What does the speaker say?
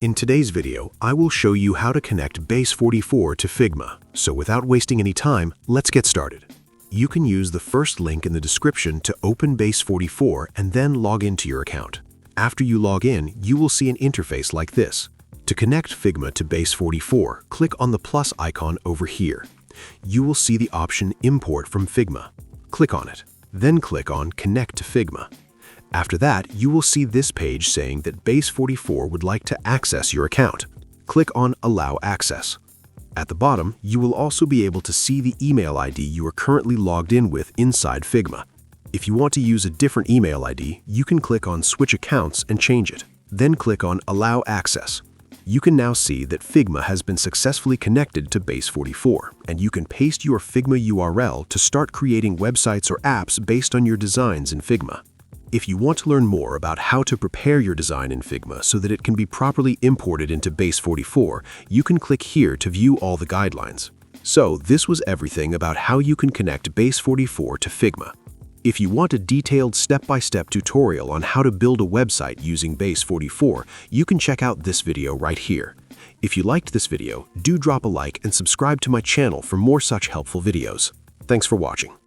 In today's video, I will show you how to connect Base44 to Figma. So without wasting any time, let's get started. You can use the first link in the description to open Base44 and then log into your account. After you log in, you will see an interface like this. To connect Figma to Base44, click on the plus icon over here. You will see the option Import from Figma. Click on it. Then click on Connect to Figma. After that, you will see this page saying that Base44 would like to access your account. Click on Allow Access. At the bottom, you will also be able to see the email ID you are currently logged in with inside Figma. If you want to use a different email ID, you can click on Switch Accounts and change it. Then click on Allow Access. You can now see that Figma has been successfully connected to Base44, and you can paste your Figma URL to start creating websites or apps based on your designs in Figma. If you want to learn more about how to prepare your design in Figma so that it can be properly imported into Base44, you can click here to view all the guidelines. So this was everything about how you can connect Base44 to Figma. If you want a detailed step-by-step tutorial on how to build a website using Base44, you can check out this video right here. If you liked this video, do drop a like and subscribe to my channel for more such helpful videos. Thanks for watching.